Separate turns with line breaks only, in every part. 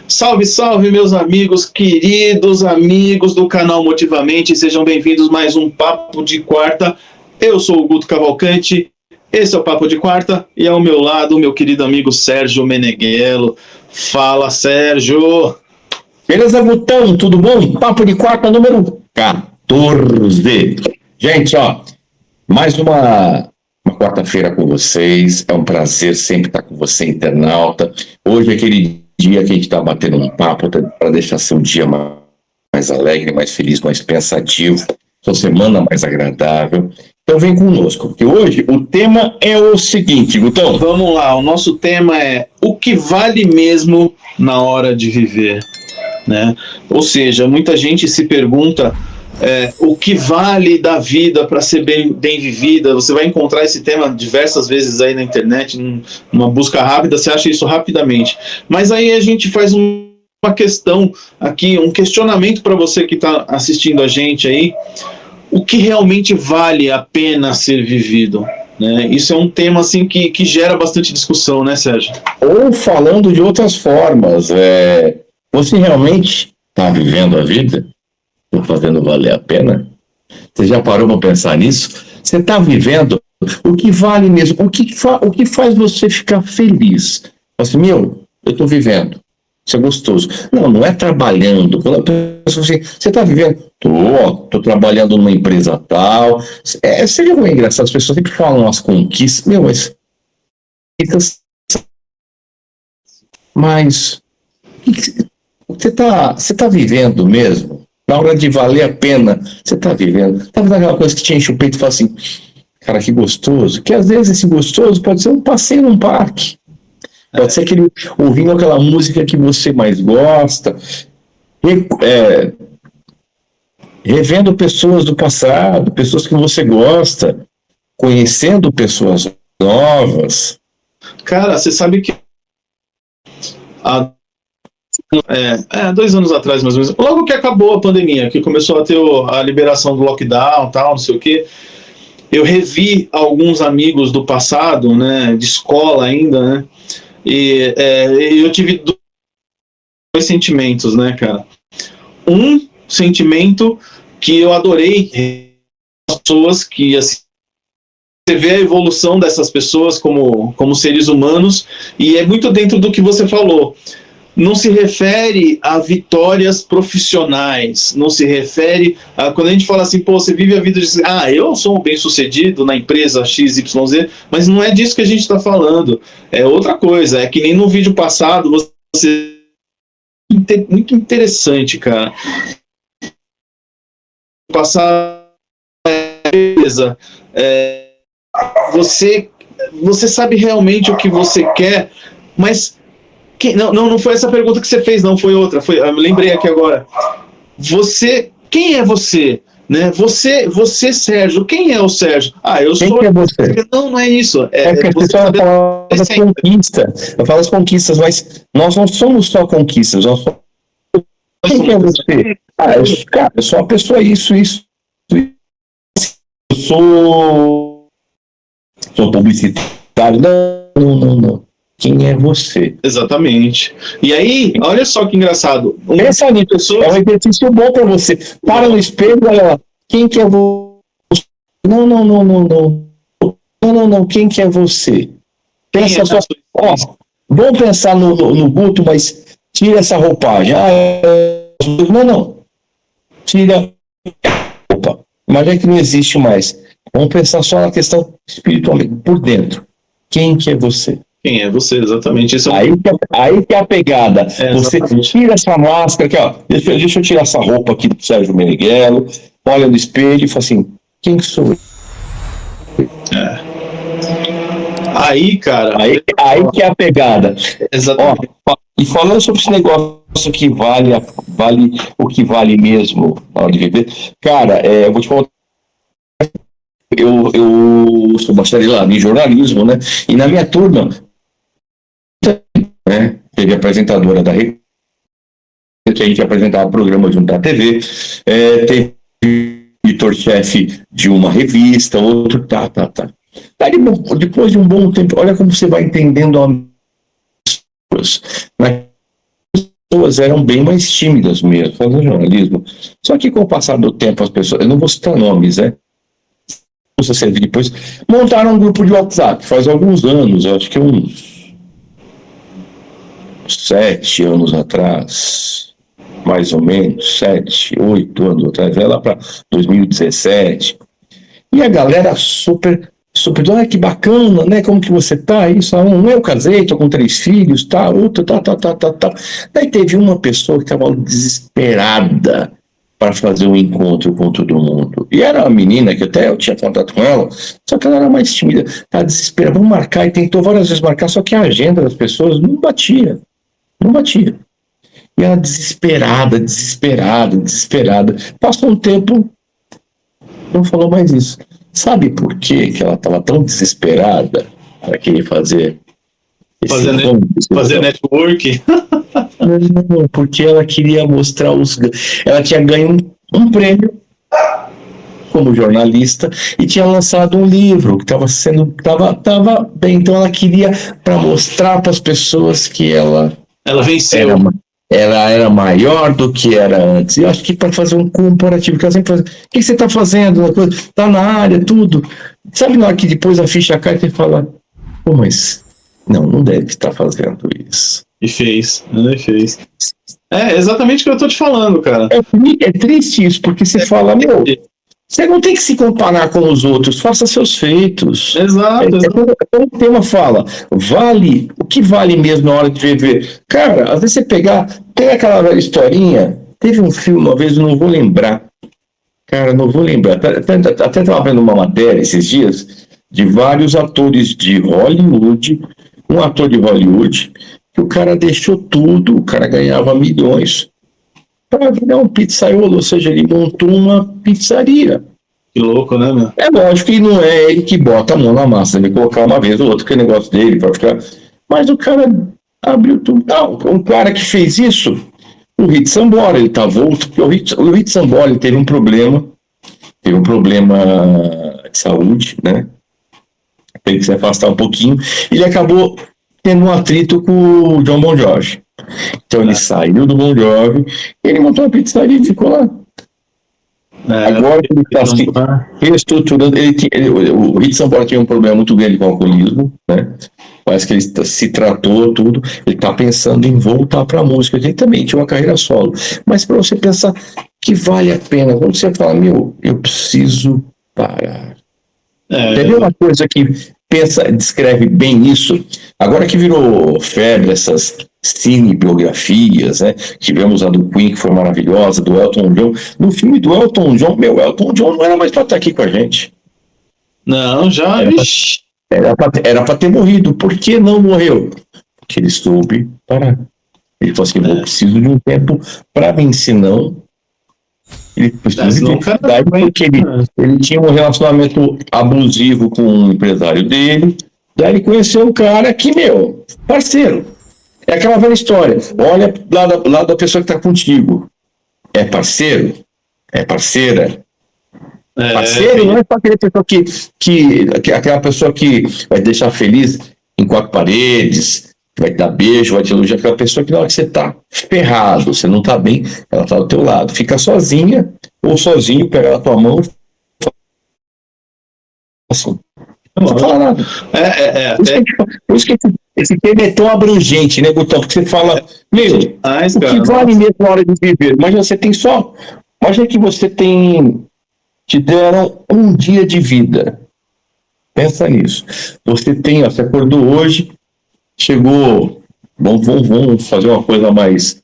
Salve, salve, meus amigos, queridos amigos do canal Motivamente, sejam bem-vindos a mais um Papo de Quarta. Eu sou o Guto Cavalcante, esse é o Papo de Quarta e ao meu lado o meu querido amigo Sérgio Meneghello. Fala, Sérgio!
Beleza, Gutão? Tudo bom? Papo de Quarta número 14. Gente, mais uma quarta-feira com vocês. É um prazer sempre estar com você, internauta. Hoje é aquele dia que a gente está batendo um papo para deixar seu dia mais alegre, mais feliz, mais pensativo, sua semana mais agradável. Então vem conosco, porque hoje o tema é o seguinte, Gutão.
Vamos lá, o nosso tema é o que vale mesmo na hora de viver, né? Ou seja, muita gente se pergunta o que vale da vida para ser bem vivida. Você vai encontrar esse tema diversas vezes aí na internet, numa busca rápida, você acha isso rapidamente. Mas aí a gente faz uma questão aqui, um questionamento para você que está assistindo a gente aí. O que realmente vale a pena ser vivido? Né? Isso é um tema assim, que gera bastante discussão, né, Sérgio?
Ou falando de outras formas, você realmente está vivendo a vida? Estou fazendo valer a pena? Você já parou para pensar nisso? Você está vivendo o que vale mesmo? O que faz você ficar feliz? Assim, eu estou vivendo. Isso é gostoso. Não é trabalhando. Quando a pessoa assim, você está vivendo? Estou trabalhando numa empresa tal. Seria muito engraçado. As pessoas sempre falam as conquistas. Mas você tá vivendo mesmo? Na hora de valer a pena, você tá vivendo. Tá vendo aquela coisa que te enche o peito e fala assim, cara, que gostoso. Que às vezes esse gostoso pode ser um passeio num parque. Pode ser ouvindo aquela música que você mais gosta. Revendo pessoas do passado, pessoas que você gosta. Conhecendo pessoas novas.
Cara, você sabe que há 2 anos atrás, mais ou menos, logo que acabou a pandemia, que começou a ter a liberação do lockdown, tal, não sei o quê, eu revi alguns amigos do passado, né, de escola ainda, né, e eu tive dois sentimentos, né, cara. Um sentimento que eu adorei, pessoas que, assim, você vê a evolução dessas pessoas como seres humanos, e é muito dentro do que você falou. Não se refere a vitórias profissionais, não se refere a, quando a gente fala assim, pô, você vive a vida de, eu sou um bem-sucedido na empresa XYZ, mas não é disso que a gente está falando, é outra coisa, é que nem no vídeo passado, você muito interessante, cara. Passar, beleza, você sabe realmente o que você quer, mas não foi essa pergunta que você fez, não, foi outra. Eu lembrei aqui agora. Quem é você? Né? Você, Sérgio, quem é o Sérgio? Eu sou.
Quem é você?
Não é isso.
Porque as pessoas falam das conquistas. Eu falo as conquistas, mas nós não somos só conquistas. Quem é você? Eu sou uma pessoa isso. Eu sou publicitário. Não. Quem é você?
Exatamente. E aí, olha só que engraçado.
Pensa nisso, é um exercício bom para você. Para no espelho e olha lá. Quem que é você? Não. Quem que é você? Pensa só. Vamos pensar no Guto, mas tira essa roupagem. Não. Tira a roupa. Imagina que não existe mais. Vamos pensar só na questão espiritual, por dentro. Quem que é você?
Quem é você, exatamente. Isso
aí que é a pegada. Você tira essa máscara aqui, deixa eu tirar essa roupa aqui do Sérgio Meneghello, olha no espelho e fala assim, quem que sou eu?
Aí, cara...
Aí que é a pegada.
Exatamente.
E falando sobre esse negócio que vale o que vale mesmo na hora de viver, cara, eu vou te falar, eu sou bacharelado em jornalismo, né? E na minha turma, né, teve apresentadora da Record, que a gente apresentava programa junto da TV, teve editor-chefe de uma revista, outro, tá. Daí, depois de um bom tempo, olha como você vai entendendo as pessoas. As pessoas eram bem mais tímidas mesmo, fazendo jornalismo. Só que com o passar do tempo, as pessoas, eu não vou citar nomes, né? Você depois montaram um grupo de WhatsApp, faz alguns anos, acho que uns 7 anos atrás, mais ou menos, 7, 8 anos atrás, vai lá para 2017. E a galera super, olha que bacana, né? Como que você tá? Isso, eu casei, tô com 3 filhos, tá, outro, tá. Daí teve uma pessoa que estava desesperada para fazer um encontro com todo mundo. E era uma menina que até eu tinha contato com ela, só que ela era mais tímida, tá desesperada, vamos marcar, e tentou várias vezes marcar, só que a agenda das pessoas não batia. E ela desesperada. Passou um tempo, não falou mais isso. Sabe por que ela estava tão desesperada para querer fazer
fazer network?
Não, porque ela queria mostrar ela tinha ganho um prêmio como jornalista e tinha lançado um livro que estava bem, então ela queria para mostrar para as pessoas que ela
venceu.
Ela era maior do que era antes. Eu acho que para fazer um comparativo, que ela sempre faz, o que você está fazendo? Está na área, tudo. Sabe na hora que depois a ficha cai e você fala, pô, mas não deve estar fazendo isso.
E fez. É exatamente o que eu tô te falando, cara.
É triste isso, porque você fala, você não tem que se comparar com os outros, faça seus feitos.
Exato.
O tema fala, o que vale mesmo na hora de viver? Cara, às vezes você tem aquela velha historinha, teve um filme uma vez, eu não vou lembrar. Cara, não vou lembrar. Até estava vendo uma matéria esses dias de vários atores de Hollywood, um ator de Hollywood, que o cara deixou tudo, o cara ganhava milhões para virar um pizzaiolo, ou seja, ele montou uma pizzaria.
Que louco, né, meu?
É lógico que não é ele que bota a mão na massa, ele colocar uma vez ou outra, que é negócio dele, para ficar. Mas o cara abriu tudo. Não, um cara que fez isso, o Rit Sambora, ele tá volto, porque o Rit Sambora ele teve um problema de saúde, né? Teve que se afastar um pouquinho, e ele acabou tendo um atrito com o John Bon Jovi. Então ele saiu do Bon Jovi, ele montou uma pizzaria e ficou lá. Agora que ele está se reestruturando, o Rit Sambora tinha um problema muito grande com o alcoolismo, né? Parece que ele se tratou tudo, ele está pensando em voltar para a música. Ele também tinha uma carreira solo, mas para você pensar que vale a pena, quando você fala, eu preciso parar. Entendeu uma coisa que descreve bem isso? Agora que virou febre essas cinebiografias, né? Tivemos a do Queen, que foi maravilhosa, do Elton John. No filme do Elton John, Elton John não era mais para estar aqui com a gente.
Não, já.
Era para ter morrido. Por que não morreu? Porque ele soube parar. Ele falou assim, eu preciso de um tempo para mim, senão... Ele precisou de verdade, porque ele tinha um relacionamento abusivo com o empresário dele. Daí ele conheceu um cara que, parceiro. É aquela velha história. Olha lá da pessoa que está contigo. É parceiro? É parceira? Parceiro não é só aquela pessoa aquela pessoa que vai deixar feliz em 4 paredes, vai te dar beijo, vai te elogiar. Aquela pessoa que na hora que você está ferrado, você não está bem, ela está do teu lado. Fica sozinha ou sozinho, pega na tua mão assim. Não fala nada. Por isso que esse tema é tão abrangente, né, Gutão? Porque você fala, o que vale mesmo na hora de viver? Mas você tem só... Imagina que você te deram um dia de vida. Pensa nisso. Você acordou hoje, chegou... Vamos fazer uma coisa mais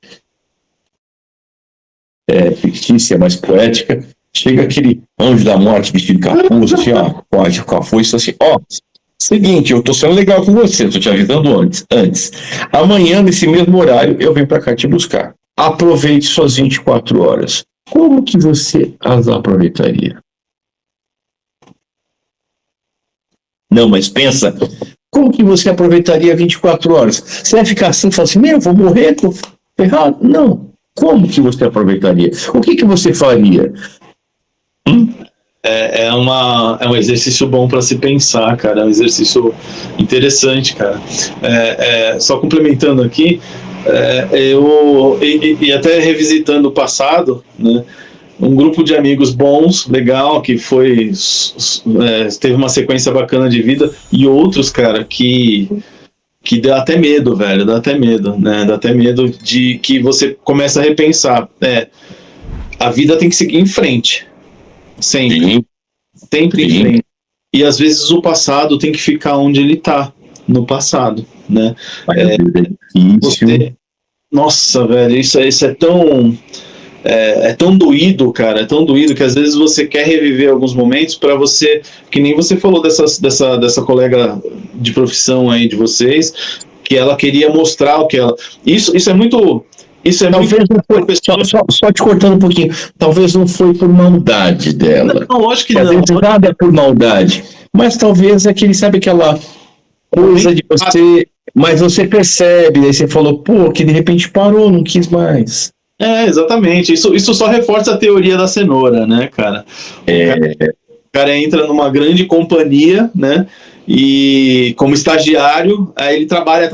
fictícia, mais poética. Chega aquele anjo da morte vestido de capuz, assim, com a foice, assim, seguinte, eu tô sendo legal com você, tô te avisando antes. Amanhã, nesse mesmo horário, eu venho pra cá te buscar. Aproveite suas 24 horas. Como que você as aproveitaria? Não, mas pensa, como que você aproveitaria 24 horas? Você vai ficar assim, falar assim, eu vou morrer, tô ferrado? Não. Como que você aproveitaria? O que você faria?
É um exercício bom para se pensar, cara. É um exercício interessante, cara. Só complementando aqui, e até revisitando o passado, né? Um grupo de amigos bons, legal, que teve uma sequência bacana de vida, e outros, cara, que dá até medo, velho, dá até medo, né? Dá até medo de que você começa a repensar. A vida tem que seguir em frente, sempre.
Sim.
Sempre em frente. E às vezes o passado tem que ficar onde ele está, no passado, né? Nossa, velho, isso é tão doído, cara, é tão doído que às vezes você quer reviver alguns momentos para você, que nem você falou dessa colega de profissão aí de vocês, que ela queria mostrar o que ela... Isso é muito...
Talvez não foi, só te cortando um pouquinho, talvez não foi por maldade dela.
Não, lógico que não.
Nada é por maldade, mas talvez sabe aquela coisa de você, mas você percebe, aí você falou, que de repente parou, não quis mais.
Exatamente, isso só reforça a teoria da cenoura, né, cara? O cara entra numa grande companhia, né, e como estagiário, aí ele trabalha,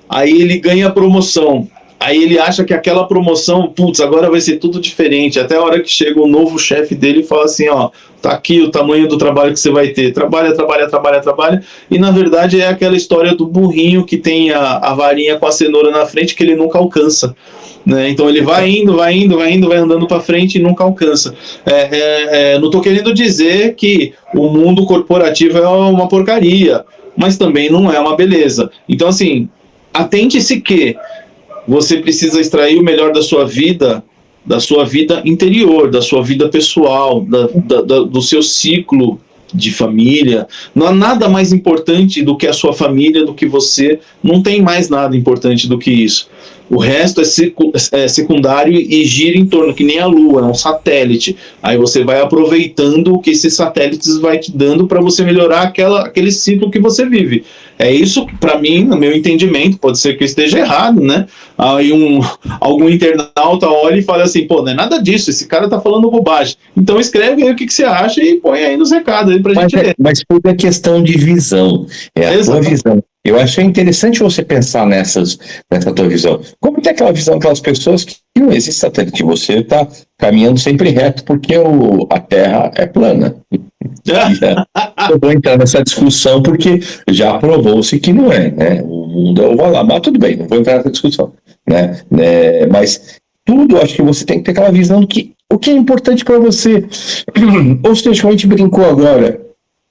aí ele ganha promoção. Aí ele acha que aquela promoção, agora vai ser tudo diferente. Até a hora que chega o novo chefe dele e fala assim, tá aqui o tamanho do trabalho que você vai ter. Trabalha. E na verdade é aquela história do burrinho que tem a varinha com a cenoura na frente que ele nunca alcança. Né? Então ele vai andando para frente e nunca alcança. Não estou querendo dizer que o mundo corporativo é uma porcaria, mas também não é uma beleza. Então assim, atente-se que você precisa extrair o melhor da sua vida interior, da sua vida pessoal, do seu ciclo de família. Não há nada mais importante do que a sua família, do que você. Não tem mais nada importante do que isso. O resto é secundário e gira em torno, que nem a Lua, é um satélite. Aí você vai aproveitando o que esses satélites vai te dando para você melhorar aquele ciclo que você vive. É isso, para mim, no meu entendimento, pode ser que eu esteja errado, né? Aí algum internauta olha e fala assim, não é nada disso, esse cara tá falando bobagem. Então escreve aí o que você acha e põe aí nos recados aí pra gente ler.
Mas tudo é questão de visão, a tua visão. Eu acho interessante você pensar nessa tua visão. Como tem aquela visão, aquelas pessoas que não existe satélite, você está caminhando sempre reto porque a Terra é plana. Eu vou entrar nessa discussão porque já provou-se que não é, né? O mundo é ovalado, mas tudo bem, não vou entrar nessa discussão, né? Mas tudo, acho que você tem que ter aquela visão do que o que é importante para você. Ou seja, como a gente brincou agora,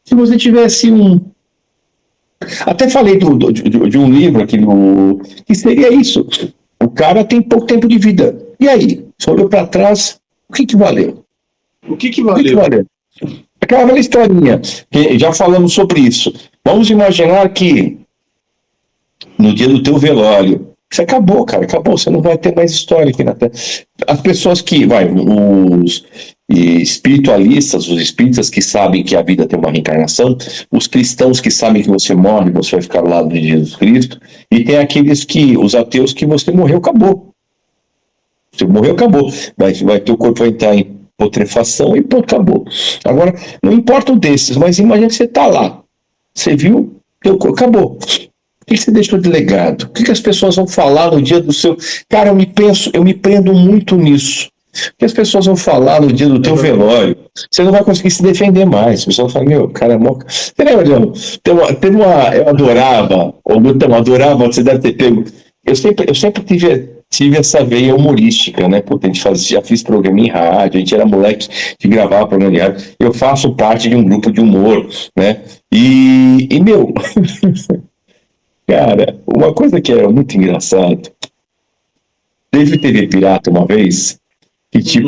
se você tivesse até falei de um livro aqui que seria isso. O cara tem pouco tempo de vida. E aí? Você olhou para trás, o que valeu?
O que valeu?
Aquela velha historinha, que já falamos sobre isso. Vamos imaginar que no dia do teu velório, isso acabou, cara, acabou, você não vai ter mais história aqui na Terra. As pessoas os espiritualistas, os espíritas que sabem que a vida tem uma reencarnação, os cristãos que sabem que você morre, você vai ficar ao lado de Jesus Cristo, e tem os ateus que você morreu, acabou. Você morreu, acabou. Teu corpo vai entrar em putrefação e acabou. Agora, não importa o desses, mas imagina que você está lá. Você viu, teu corpo acabou. O que você deixou de legado? O que as pessoas vão falar no dia do seu... Cara, eu me prendo muito nisso. O que as pessoas vão falar no dia do teu velório? Você não vai conseguir se defender mais. As pessoas vão falar, cara, você lembra, eu adorava, você deve ter pego. Eu sempre tive essa veia humorística, né? Pô, já fiz programa em rádio, a gente era moleque de gravar programa em rádio. Eu faço parte de um grupo de humor, né? E meu... Cara, uma coisa que era muito engraçado, teve TV Pirata uma vez, que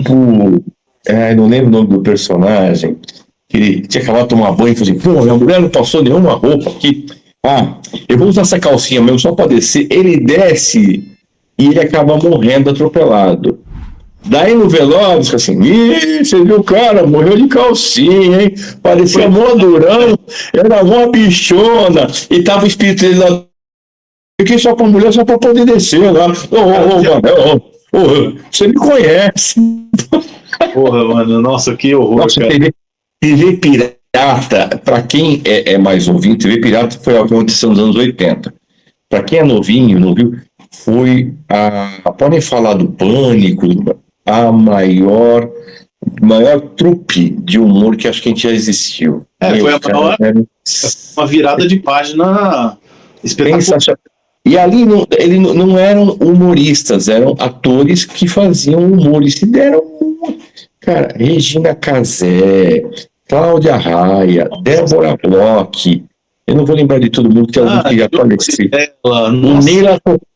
não lembro o nome do personagem, que ele tinha acabado de tomar banho e falou assim, minha mulher não passou nenhuma roupa aqui, eu vou usar essa calcinha mesmo só para descer, ele desce e ele acaba morrendo atropelado. Daí no velório, fica assim, ih, você viu o cara, morreu de calcinha, hein? Parecia mó durão, era mó bichona, e tava o espírito dele lá. Fiquei só pra mulher, só pra poder descer lá. Você me conhece.
Porra, mano, nossa, que horror,
Nossa,
cara.
TV Pirata, para quem é mais novinho, TV Pirata foi algo que aconteceu nos anos 80. Para quem é novinho, não viu, foi podem falar do Pânico, a maior trupe de humor que acho que a gente já existiu.
Foi a maior, uma virada de página espetacular.
E ali eles não eram humoristas, eram atores que faziam humor e se deram. Cara, Regina Casé, Cláudia Raia, Débora Bloch, eu não vou lembrar de todo mundo, que é algum que já falecido.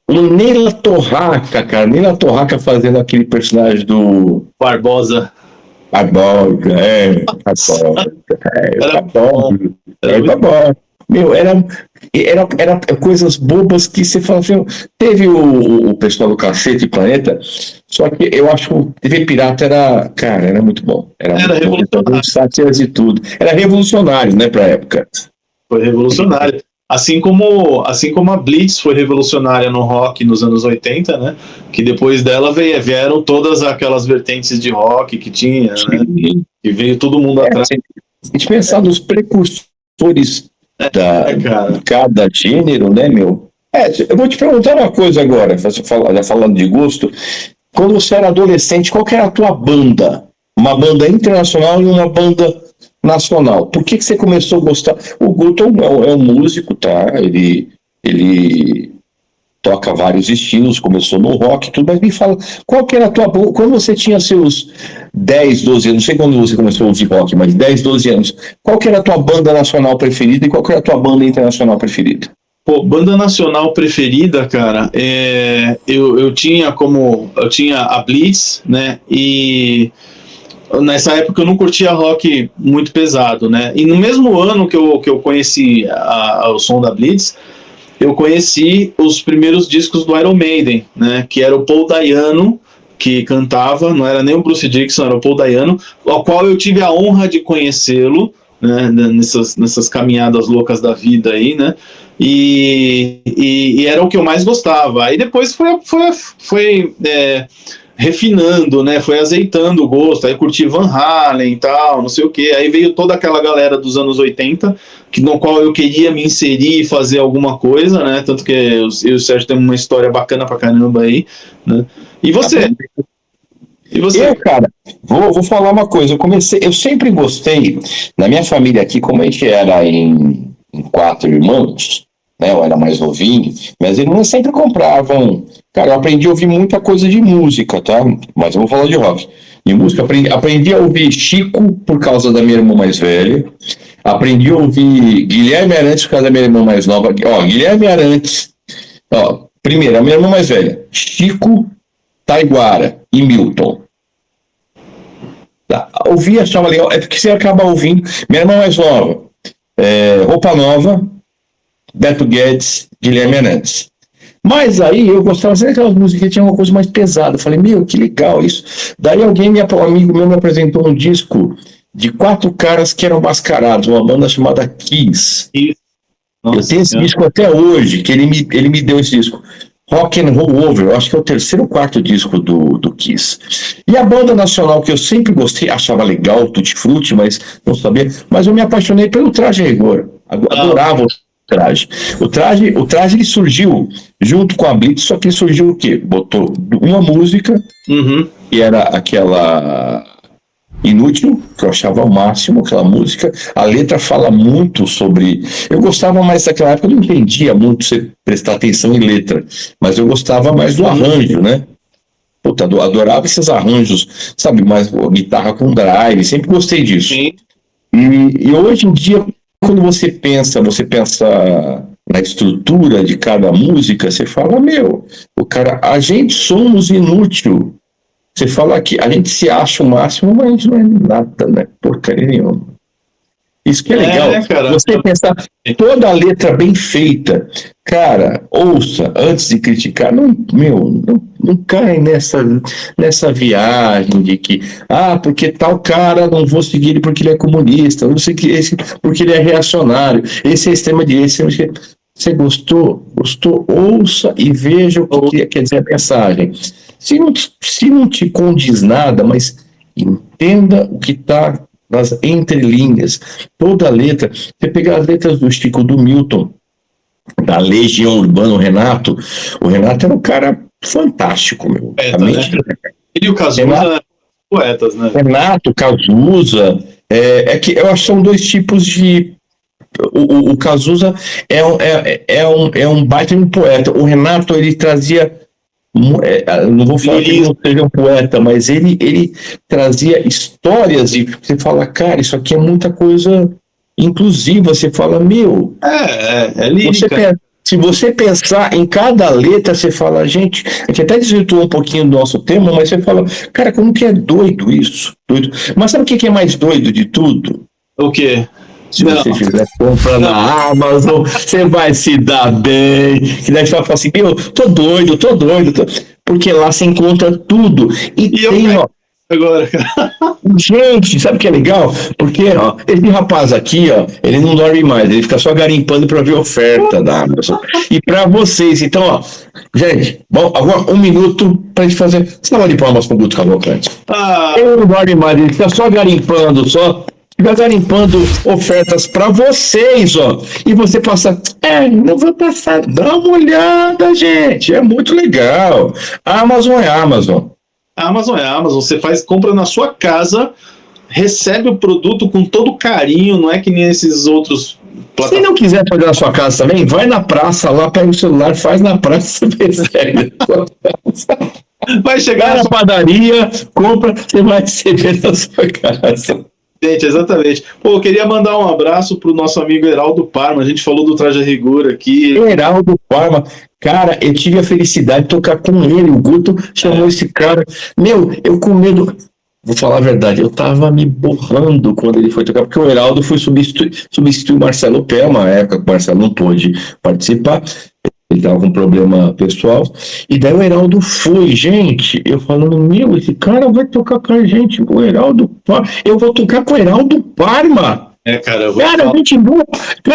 O Neila Torraca, cara, Neila Torraca fazendo aquele personagem do
Barbosa.
Barbosa. Meu, era coisas bobas que você fala assim, teve o pessoal do Cacete Planeta, só que eu acho que o TV Pirata era muito bom. Era revolucionário. E tudo. Era revolucionário, né, pra época.
Foi revolucionário. Assim como a Blitz foi revolucionária no rock nos anos 80, né? Que depois dela vieram todas aquelas vertentes de rock que tinha, né? E veio todo mundo atrás.
Se a gente pensar nos precursores de cada gênero, né, meu? Eu vou te perguntar uma coisa agora, já falando de gosto. Quando você era adolescente, qual que era a tua banda? Uma banda internacional e uma banda nacional. Por que você começou a gostar? O Guto é um músico, tá? Ele toca vários estilos, começou no rock e tudo, mas me fala, qual que era a tua banda? Quando você tinha seus 10, 12 anos, não sei quando você começou a ouvir rock, mas 10, 12 anos, qual que era a tua banda nacional preferida e qual que era a tua banda internacional preferida?
Pô, banda nacional preferida, cara, eu tinha a Blitz, né, e nessa época eu não curtia rock muito pesado, né, e no mesmo ano que eu conheci o som da Blitz, eu conheci os primeiros discos do Iron Maiden, né, que era o Paul Dayano que cantava, não era nem o Bruce Dickinson, era o Paul Dayano, ao qual eu tive a honra de conhecê-lo, né, nessas caminhadas loucas da vida aí, né, e era o que eu mais gostava. Aí depois foi refinando, né, foi azeitando o gosto, aí curti Van Halen e tal, não sei o que, aí veio toda aquela galera dos anos 80, no qual eu queria me inserir e fazer alguma coisa, né, tanto que eu e o Sérgio temos uma história bacana pra caramba aí, né, e você?
Cara, vou falar uma coisa, eu sempre gostei, na minha família aqui, como a gente era em 4 irmãos, né, eu era mais novinho, minhas irmãs sempre compravam. Cara, eu aprendi a ouvir muita coisa de música, tá? Mas eu vou falar de rock. De música, aprendi a ouvir Chico por causa da minha irmã mais velha. Aprendi a ouvir Guilherme Arantes por causa da minha irmã mais nova. Guilherme Arantes. Primeiro, a minha irmã mais velha. Chico, Taiguara e Milton. Ouvir, achava legal. É porque você acaba ouvindo. Minha irmã mais nova. Roupa Nova, Beto Guedes, Guilherme Arantes. Mas aí eu gostava sempre daquelas músicas que tinham uma coisa mais pesada. Eu falei, meu, que legal isso. Daí um amigo meu me apresentou um disco de 4 caras que eram mascarados, uma banda chamada Kiss. Nossa, eu tenho esse disco até hoje, que ele me deu esse disco. Rock and Roll Over, eu acho que é o 3º ou 4º disco do Kiss. E a banda nacional que eu sempre gostei, achava legal, Tutti Frutti, mas não sabia. Mas eu me apaixonei pelo Traje a Rigor. Adorava o Traje. O Traje ele surgiu junto com a Blitz, só que ele surgiu o quê? Botou uma música, que era aquela Inútil, que eu achava o máximo, aquela música. A letra fala muito sobre. Eu gostava mais daquela época, eu não entendia muito você prestar atenção em letra, mas eu gostava mais do arranjo, né? Puta, adorava esses arranjos, sabe? Mais guitarra com drive, sempre gostei disso. Sim. E hoje em dia, quando você pensa na estrutura de cada música, você fala, meu, a gente somos inútil. Você fala que a gente se acha o máximo, mas não é nada, né? Porcaria nenhuma. Isso que é legal.
Cara.
Você pensar toda a letra bem feita. Cara, ouça, antes de criticar, não cai nessa viagem de que, porque tal cara, não vou seguir ele porque ele é comunista, não sei que esse porque ele é reacionário, esse é extrema direita. Você gostou? Gostou? Ouça e veja o que quer dizer a mensagem. Se não te condiz nada, mas entenda o que está nas entrelinhas, toda a letra. Você pegar as letras do Chico, do Milton, da Legião Urbana, o Renato era um cara fantástico, meu. Realmente.
Ele e o Cazuza, poetas, né?
Renato, Cazuza, que eu acho que são dois tipos de. O Cazuza é um baita de um poeta. O Renato, ele trazia. Não vou falar que ele não seja um poeta, mas ele trazia histórias e você fala, cara, isso aqui é muita coisa inclusiva. Você fala, meu.
É lírica.
Se você pensar em cada letra, você fala, gente, a gente até desvirtuou um pouquinho do nosso tema, mas você fala, cara, como que é doido isso? Doido. Mas sabe o que é mais doido de tudo?
O quê?
Se você fizer compra na Amazon, você vai se dar bem. Que daí você vai falar assim, meu, tô doido. Porque lá você encontra tudo. E tem,
agora,
gente, sabe o que é legal? Porque, esse rapaz aqui, ele não dorme mais, ele fica só garimpando para ver oferta da Amazon. E para vocês, então, gente, bom, agora 1 minuto pra gente fazer. Salva de palmas pro Guto Cavalcante. Ele não dorme mais, ele fica só garimpando, fica garimpando ofertas para vocês, e você passa, não vou passar, dá uma olhada, gente, é muito legal. A Amazon é a Amazon.
A Amazon é a Amazon, você compra na sua casa, recebe o produto com todo carinho, não é que nem esses outros.
Se não quiser fazer na sua casa também, vai na praça lá, pega o celular, faz na praça, recebe na sua casa. Vai chegar na padaria, compra, você vai receber na sua casa.
Gente, exatamente. Pô, eu queria mandar um abraço pro nosso amigo Heraldo Parma. A gente falou do Traje a Rigor aqui.
Heraldo Parma, cara, eu tive a felicidade de tocar com ele. O Guto chamou esse cara. Meu, eu com medo. Vou falar a verdade, eu tava me borrando quando ele foi tocar, porque o Heraldo foi substituir o Marcelo Pé, uma época que o Marcelo não pôde participar. Ele estava com um problema pessoal. E daí o Heraldo foi, gente. Eu falando, meu, esse cara vai tocar com a gente, o Heraldo Parma. Eu vou tocar com o Heraldo Parma.
Cara,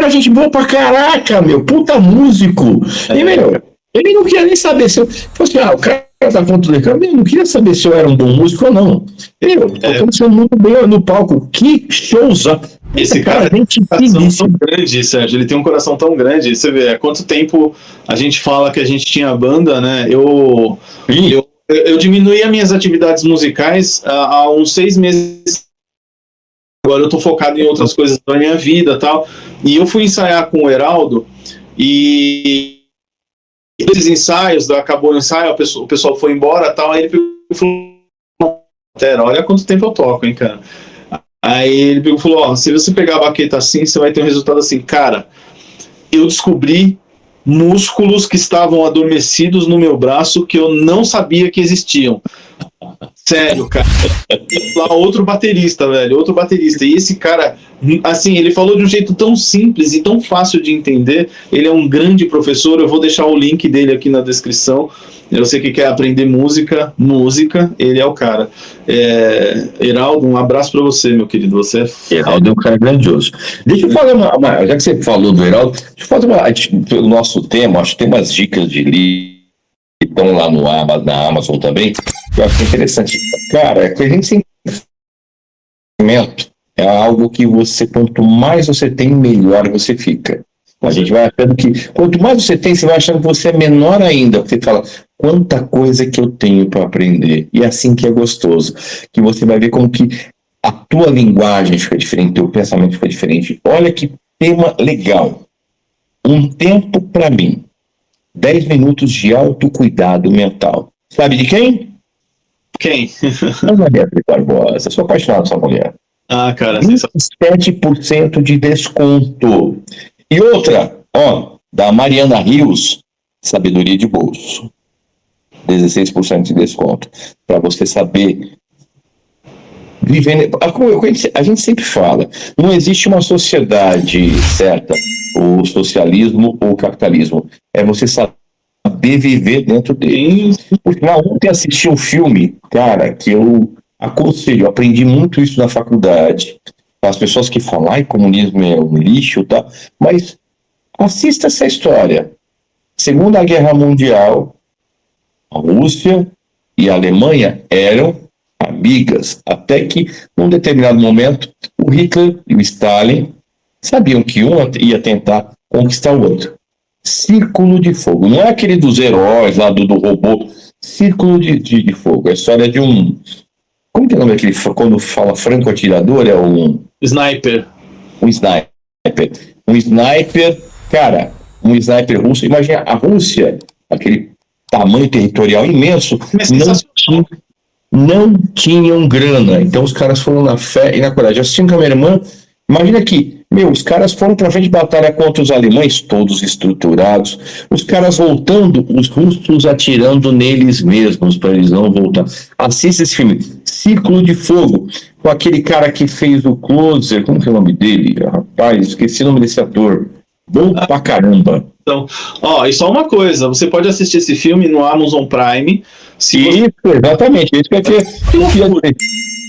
gente boa pra caraca, meu. Puta músico. E, meu, ele não queria nem saber se eu. Fosse, o cara tá contra o cara, eu não queria saber se eu era um bom músico ou não. Eu tocando muito bem no palco. Que showzão.
Esse cara tem um coração tão grande, Sérgio. Ele tem um coração tão grande. Você vê, há quanto tempo a gente fala que a gente tinha banda, né? Eu diminuí as minhas atividades musicais há uns 6 meses. Agora eu tô focado em outras coisas da minha vida e tal. E eu fui ensaiar com o Heraldo e esses ensaios, acabou o ensaio, o pessoal foi embora e tal. Aí ele falou, olha quanto tempo eu toco, hein, cara. Aí ele falou, se você pegar a baqueta assim, você vai ter um resultado assim. Cara, eu descobri músculos que estavam adormecidos no meu braço que eu não sabia que existiam. Sério, cara. Lá outro baterista, velho. E esse cara, assim, ele falou de um jeito tão simples e tão fácil de entender. Ele é um grande professor. Eu vou deixar o link dele aqui na descrição. Você que quer aprender música, ele é o cara. Heraldo, um abraço pra você, meu querido.
Heraldo é um cara grandioso. Deixa eu falar já que você falou do Heraldo, deixa eu fazer pelo nosso tema, acho que tem umas dicas de livro que estão lá na Amazon também, que eu acho interessante. Cara, que a gente tem conhecimento é algo que quanto mais você tem, melhor você fica. A gente vai achando que, quanto mais você tem, você vai achando que você é menor ainda, porque você fala, quanta coisa que eu tenho para aprender, e é assim que é gostoso, que você vai ver como que a tua linguagem fica diferente, teu pensamento fica diferente. Olha que tema legal. Um tempo para mim. 10 minutos de autocuidado mental. Sabe de quem?
Quem?
Ana Beatriz Barbosa. Sou apaixonado por essa mulher.
Cara,
27% de desconto. E outra, da Mariana Rios, Sabedoria de Bolso. 16% de desconto. Para você saber vivendo. A gente sempre fala, não existe uma sociedade certa, ou socialismo ou capitalismo. É você saber viver dentro dele. Por sinal, ontem assisti um filme, cara, que eu aconselho, eu aprendi muito isso na faculdade. As pessoas que falam, ai, comunismo é um lixo, tá? Mas assista essa história. Segunda Guerra Mundial, a Rússia e a Alemanha eram amigas, até que, num determinado momento, o Hitler e o Stalin sabiam que um ia tentar conquistar o outro. Círculo de Fogo. Não é aquele dos heróis lá do robô. Círculo de Fogo. É a história de um... Como que é o nome daquele... Quando fala franco-atirador, é um...
Sniper.
Um sniper. Um sniper, cara, um sniper russo. Imagina a Rússia, aquele tamanho territorial imenso, não tinham grana. Então os caras foram na fé e na coragem. Assim com a minha irmã, imagina que, os caras foram para frente de batalha contra os alemães, todos estruturados, os caras voltando, os russos atirando neles mesmos para eles não voltar. Assista esse filme, Círculo de Fogo, com aquele cara que fez o Closer, como que é o nome dele? Rapaz, esqueci o nome desse ator. Bom pra caramba.
Então, e só uma coisa, você pode assistir esse filme no Amazon Prime.
Isso, exatamente, isso que eu queria dizer.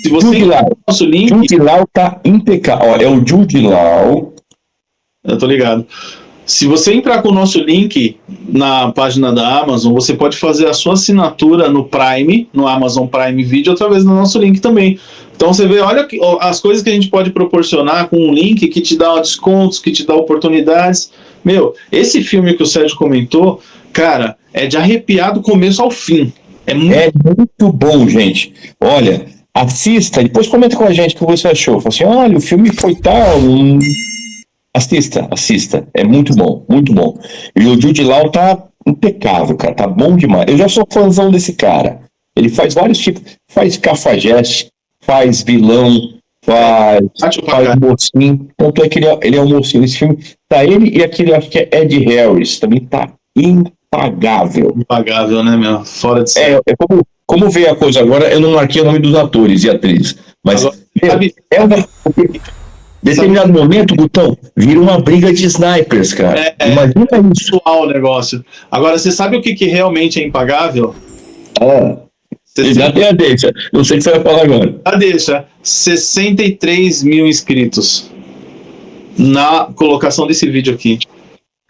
Se você entrar no nosso link...
Jude Law tá impecável. É o Jude Law.
Eu tô ligado. Se você entrar com o nosso link na página da Amazon, você pode fazer a sua assinatura no Prime, no Amazon Prime Video, através do nosso link também. Então você vê, olha as coisas que a gente pode proporcionar com um link que te dá descontos, que te dá oportunidades. Esse filme que o Sérgio comentou, cara, é de arrepiar do começo ao fim. É
muito bom, gente. Olha, assista, depois comenta com a gente o que você achou. Fala assim, olha, o filme foi tal... Assista. É muito bom, muito bom. E o Jude Law tá impecável, cara. Tá bom demais. Eu já sou fãzão desse cara. Ele faz vários tipos. Faz cafajeste, faz vilão, faz mocinho. Tanto é que ele é um mocinho. Esse filme tá ele e aquele, acho que é Ed Harris. Também tá impagável.
Impagável, né, meu? Fora de série.
Como veio a coisa agora, eu não marquei o nome dos atores e atrizes. Mas determinado momento, Gutão, vira uma briga de snipers, cara. Imagina isso.
O negócio. Agora, você sabe o que realmente é impagável?
Já tem a deixa. Não sei o que você vai falar agora.
A deixa. 63 mil inscritos na colocação desse vídeo aqui.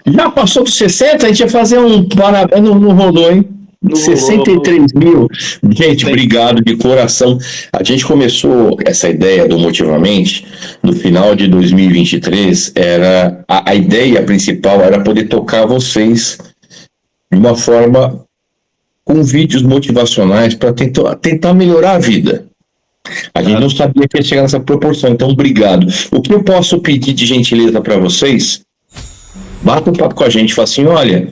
Já passou dos 60? A gente ia fazer um parabéns. Não rolou, hein? 63 mil. Gente, obrigado de coração. A gente começou essa ideia do Motivamente no final de 2023. A ideia principal era poder tocar vocês de uma forma com vídeos motivacionais para tentar melhorar a vida. A gente não sabia que ia chegar nessa proporção, então obrigado. O que eu posso pedir de gentileza para vocês? Bata um papo com a gente, fala assim, olha,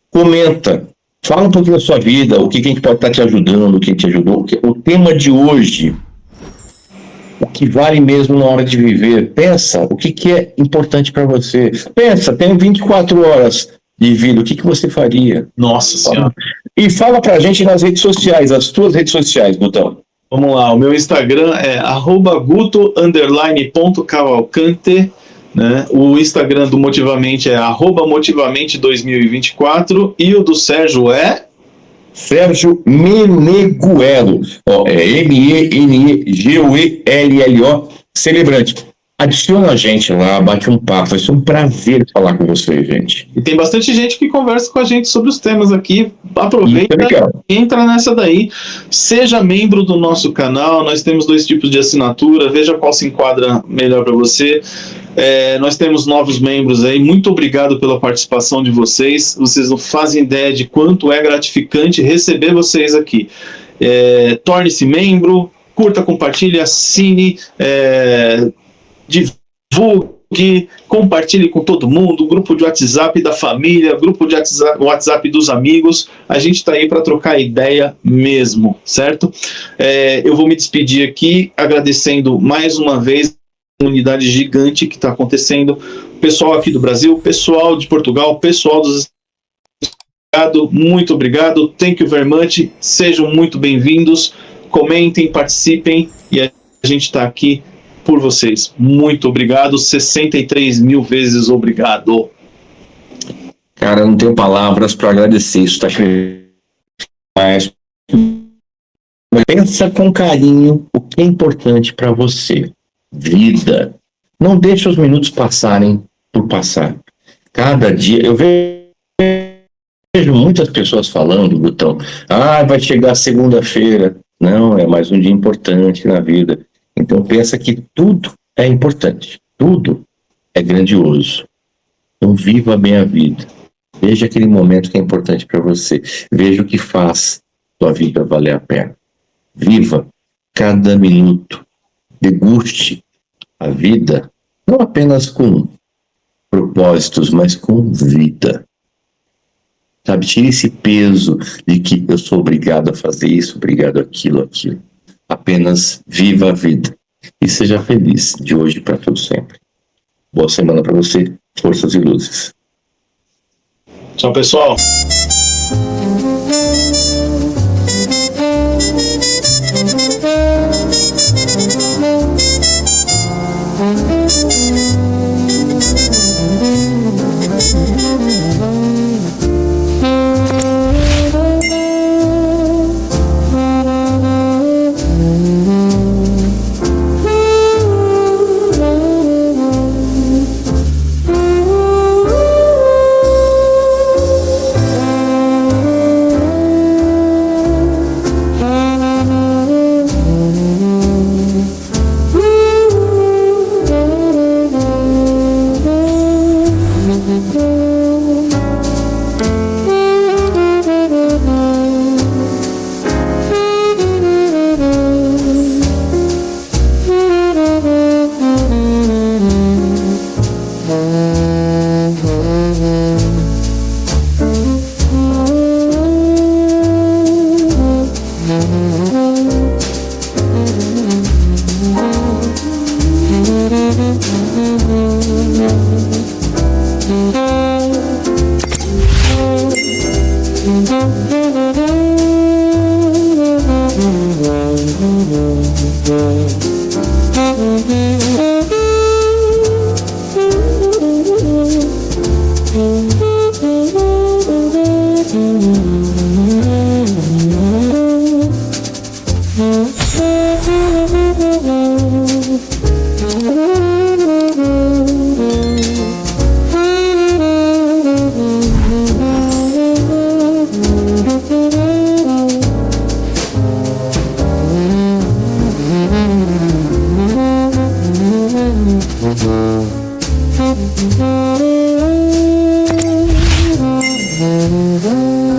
comenta. Fala um pouquinho da sua vida, o que a gente pode estar te ajudando, o que te ajudou. O tema de hoje, o que vale mesmo na hora de viver. Pensa, o que é importante para você. Pensa, tem 24 horas de vida, o que você faria?
Nossa Senhora.
E fala pra gente nas redes sociais, as tuas redes sociais, Gutão.
Vamos lá, o meu Instagram é @guto_cavalcante. Né? O Instagram do Motivamente é @motivamente2024 e o do Sérgio é
Sérgio Meneguelo, é MENEGUELLO, Celebrante. Adiciona a gente lá, bate um papo, vai ser um prazer falar com vocês, gente.
E tem bastante gente que conversa com a gente sobre os temas aqui. Aproveita e entra nessa daí. Seja membro do nosso canal, nós temos 2 tipos de assinatura, veja qual se enquadra melhor para você. Nós temos novos membros aí, muito obrigado pela participação de vocês. Vocês não fazem ideia de quanto é gratificante receber vocês aqui. Torne-se membro, curta, compartilhe, assine, divulgue, compartilhe com todo mundo, grupo de WhatsApp da família, grupo de WhatsApp dos amigos. A gente está aí para trocar ideia mesmo, certo? Eu vou me despedir aqui agradecendo mais uma vez comunidade gigante que está acontecendo, pessoal aqui do Brasil, pessoal de Portugal, pessoal dos Estados Unidos, muito obrigado, thank you very much, sejam muito bem-vindos, comentem, participem e a gente está aqui por vocês. Muito obrigado, 63 mil vezes obrigado.
Cara, eu não tenho palavras para agradecer. Isso está mais. Pensa com carinho o que é importante para você. Vida. Não deixe os minutos passarem por passar. Cada dia, eu vejo muitas pessoas falando, Gutão, vai chegar segunda-feira. Não, é mais um dia importante na vida. Então pensa que tudo é importante. Tudo é grandioso. Então viva bem a vida. Veja aquele momento que é importante para você. Veja o que faz sua vida valer a pena. Viva cada minuto. Deguste a vida, não apenas com propósitos, mas com vida. Sabe, tire esse peso de que eu sou obrigado a fazer isso, obrigado aquilo. Apenas viva a vida e seja feliz de hoje para todo sempre. Boa semana para você, forças e luzes.
Tchau, pessoal.
Uhum.